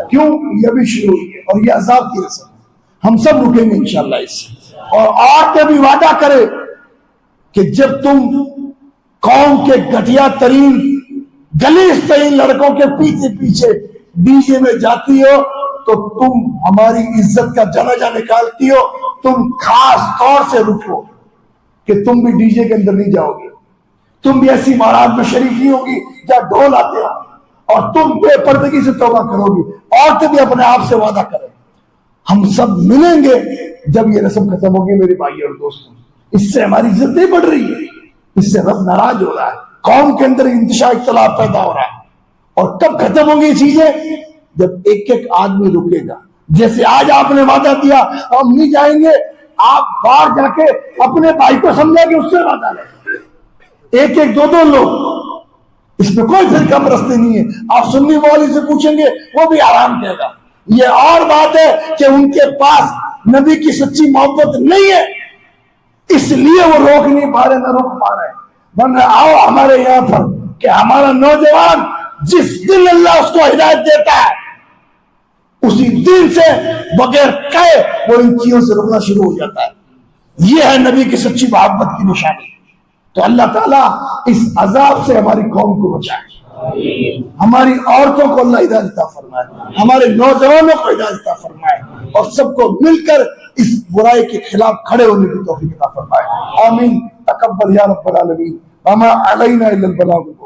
क्यों, ये भी शुरू हुई है और ये अजाब की रस्म, हम सब रुकेंगे इंशाल्लाह इससे। और औरतें भी वादा करे कि जब तुम कौम के घटिया तरीन गलीस तरीन लड़कों के पीछे पीछे डीजे में जाती हो तो तुम हमारी इज्जत का जनाजा निकालती हो, तुम खास तौर से रुको कि तुम भी डीजे के अंदर नहीं जाओगे, तुम भी ऐसी बारात में शरीक नहीं होगी जहां ढोल आते हो, और तुम बेपर्दगी से तौबा करोगी। औरतें भी अपने आप से वादा करें, हम सब मिलेंगे जब ये रस्म खत्म होगी। मेरे भाई और दोस्तों, इससे हमारी इज्जत नहीं बढ़ रही है, इससे रब नाराज हो रहा है, कौम के अंदर इंतशा इख्तलाफ पैदा हो रहा है। और कब खत्म होंगी ये चीजें, जब एक एक आदमी रुकेगा। जैसे आज आपने वादा दिया हम नहीं जाएंगे, आप बाहर जाके अपने भाई को समझा कि उससे वादा लें, एक एक दो दो लोग, इसमें कोई फिर कम रस्ते नहीं है। आप सुन्नी मौलवी से पूछेंगे वो भी आराम कहेगा। ये और बात है कि उनके पास नबी की सच्ची मोहब्बत नहीं है, इसलिए वो रोक नहीं पा रहे, ना रोक पा रहे। वरना आओ हमारे यहां पर कि हमारा नौजवान जिस दिन अल्लाह उसको हिदायत देता है उसी दिन से बगैर कहे वो इन चीजों से रुकना शुरू हो जाता है। ये है नबी की सच्ची मोहब्बत की निशानी। तो अल्लाह ताला इस अजाब से हमारी कौम को बचाए, हमारी औरतों को अल्लाह हिदायत अता फरमाए, हमारे नौजवानों को हिदायत अता फरमाए और सबको मिलकर इस बुराई के खिलाफ खड़े होने की तौफीक अता फरमाए। आमीन। तकब्बल या रब्बल आलमीन। वमा अलैना इल्लल बलाग।